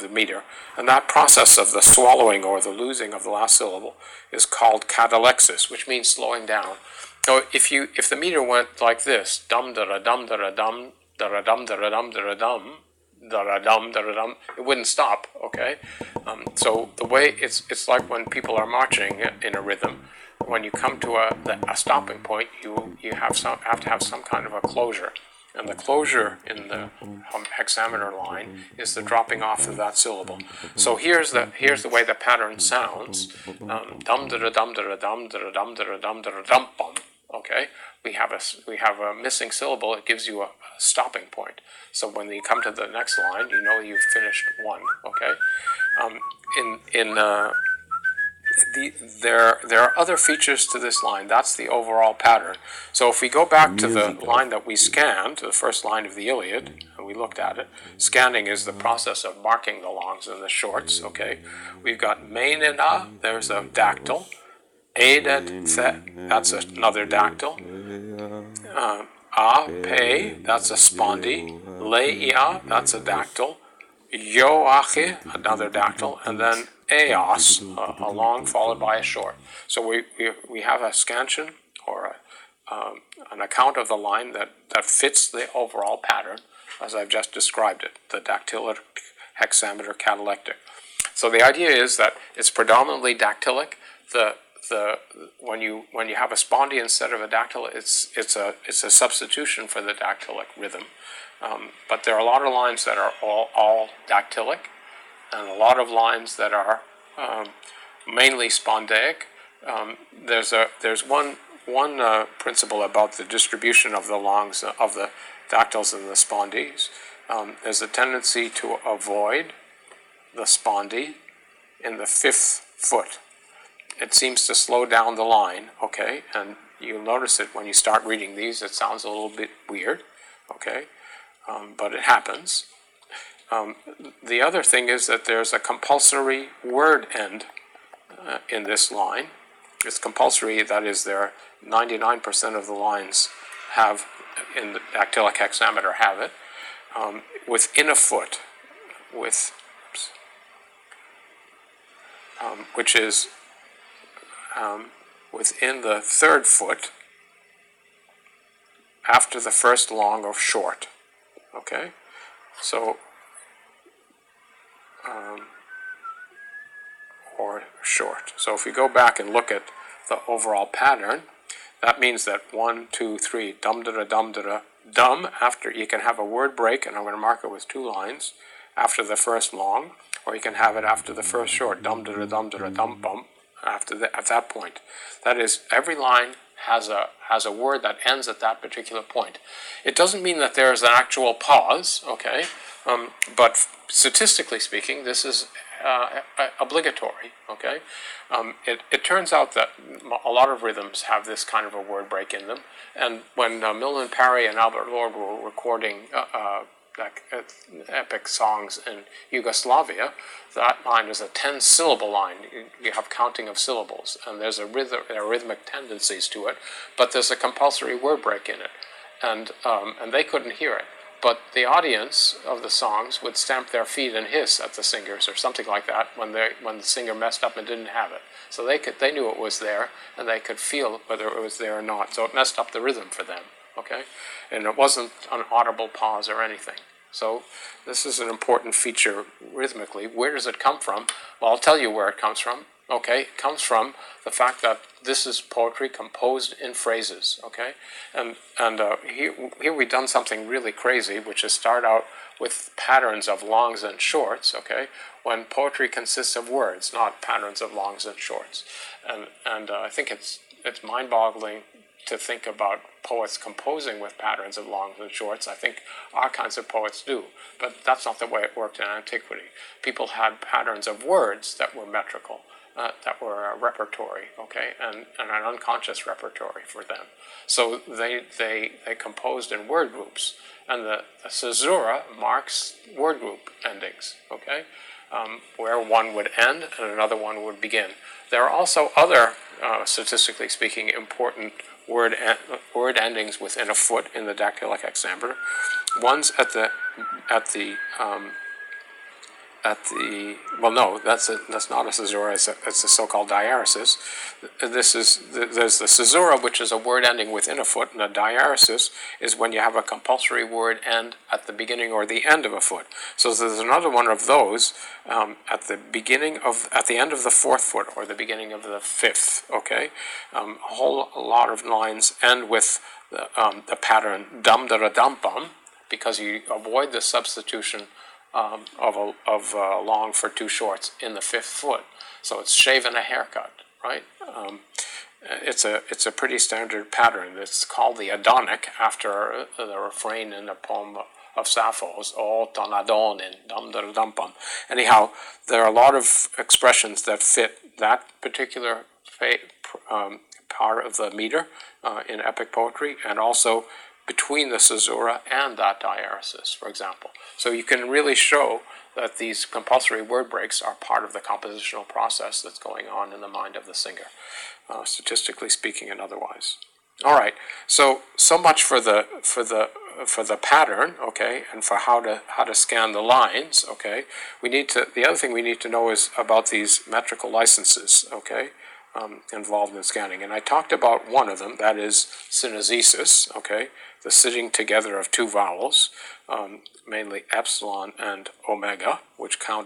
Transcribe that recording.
the meter. And that process of the swallowing or the losing of the last syllable is called catalexis, which means slowing down. So if the meter went like this, dum da dum da dum da dum da dum da dum da dum da dum, it wouldn't stop. Okay, so the way it's like when people are marching in a rhythm. When you come to a stopping point, you have to have some kind of a closure. And the closure in the hexameter line is the dropping off of that syllable. So here's the way the pattern sounds. Dum da dum da dum da dum da dum da dum bum. Okay, we have a missing syllable. It gives you a stopping point. So when you come to the next line, you know you've finished one. Okay, there are other features to this line. That's the overall pattern. So if we go back to the line that we scanned, the first line of the Iliad, and we looked at it, scanning is the process of marking the longs and the shorts. Okay, we've got main and a, there's a dactyl. Aid and the, that's another dactyl. A, pe, that's a spondy. Leia, that's a dactyl. Yoache, another dactyl, and then eos, a long followed by a short. So we have a scansion or an account of the line that fits the overall pattern as I've just described it, the dactylic, hexameter, catalectic. So the idea is that it's predominantly dactylic. When you have a spondy instead of a dactyl, it's a substitution for the dactylic rhythm. But there are a lot of lines that are all dactylic, and a lot of lines that are mainly spondaic. There's one principle about the distribution of the longs of the dactyls and the spondies. There's a tendency to avoid the spondy in the fifth foot. It seems to slow down the line, okay? And you'll notice it when you start reading these. It sounds a little bit weird, okay? But it happens. The other thing is that there's a compulsory word end in this line. It's compulsory, that is, 99% of the lines have, in the dactylic hexameter, have it, within a foot, which is within the third foot after the first long of short. Okay, so or short. So if we go back and look at the overall pattern, that means that 1, 2, 3, dum da dum da dum. After you can have a word break, and I'm going to mark it with 2 lines after the first long, or you can have it after the first short, dum da dum bum. At that point, that is, every line has a word that ends at that particular point. It doesn't mean that there is an actual pause, okay? But statistically speaking, this is obligatory, okay? It turns out that a lot of rhythms have this kind of a word break in them, and when Milne Parry and Albert Lord were recording epic songs in Yugoslavia, that line is a 10-syllable line. You have counting of syllables, and there are rhythmic tendencies to it, but there's a compulsory word break in it, and they couldn't hear it. But the audience of the songs would stamp their feet and hiss at the singers or something like that when the singer messed up and didn't have it. So they knew it was there, and they could feel whether it was there or not. So it messed up the rhythm for them. Okay, and it wasn't an audible pause or anything. So this is an important feature rhythmically. Where does it come from? Well, I'll tell you where it comes from. Okay, it comes from the fact that this is poetry composed in phrases. Okay, and here we've done something really crazy, which is start out with patterns of longs and shorts. Okay, when poetry consists of words, not patterns of longs and shorts, and I think it's mind-boggling to think about poets composing with patterns of longs and shorts. I think our kinds of poets do, but that's not the way it worked in antiquity. People had patterns of words that were metrical, that were repertory, okay, and an unconscious repertory for them. So they composed in word groups, and the caesura marks word group endings, okay, where one would end and another one would begin. There are also other, statistically speaking, important word endings within a foot in the dactylic hexameter. One's at the well, no, that's not a caesura. It's a so-called diaresis. There's the caesura, which is a word ending within a foot, and a diaresis is when you have a compulsory word end at the beginning or the end of a foot. So there's another one of those at the end of the fourth foot or the beginning of the fifth. Okay, a whole lot of lines end with the pattern dum da dum bum, because you avoid the substitution of long for two shorts in the fifth foot. So it's shaven a haircut, right? It's a pretty standard pattern. It's called the Adonic, after the refrain in the poem of Sappho's, O ton adonin, dum da dum bum. Anyhow, there are a lot of expressions that fit that particular part of the meter in epic poetry, and also between the caesura and that diaresis, for example. So you can really show that these compulsory word breaks are part of the compositional process that's going on in the mind of the singer, statistically speaking and otherwise. All right, so much for the pattern, okay, and for how to scan the lines, okay. The other thing we need to know is about these metrical licenses, okay, involved in scanning. And I talked about one of them, that is synesesis, okay, the sitting together of two vowels, mainly epsilon and omega, which count